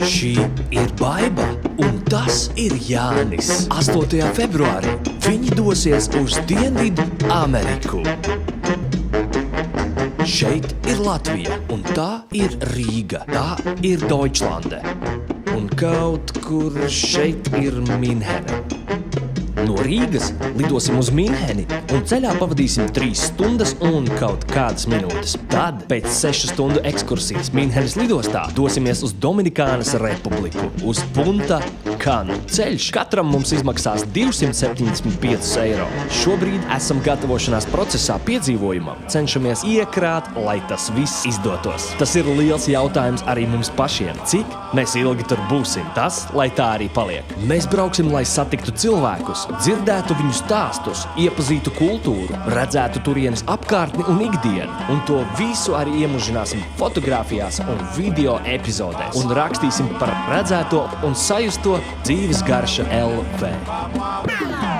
Šī ir Baiba, un tas ir Jānis. 8. februārī viņi dosies uz Dienvidu Ameriku. Šeit ir Latvija, un tā ir Rīga, tā ir Deutschlande. Un kaut kur šeit ir Minhene. No Rīgas lidosim uz Minheni un ceļā pavadīsim 3 stundas un kaut kādas minūtes. Tad, pēc 6 stundu ekskursijas Minhenes lidostā, dosimies uz Dominikānas Republiku, uz Punta Canu. Ceļš katram mums izmaksās 275 eiro. Šobrīd esam gatavošanās procesā piedzīvojumam, cenšamies iekrāt, lai tas viss izdotos. Tas ir liels jautājums arī mums pašiem. Cik mēs ilgi tur būsim? Tas, lai tā arī paliek. Mēs brauksim, lai satiktu cilvēkus, dzirdētu viņu stāstus, iepazītu kultūru, redzētu turienes apkārtni un ikdienu, un to visu arī iemužināsim fotogrāfijās un video epizodēs, un rakstīsim par redzēto un sajusto dzīves garša LV.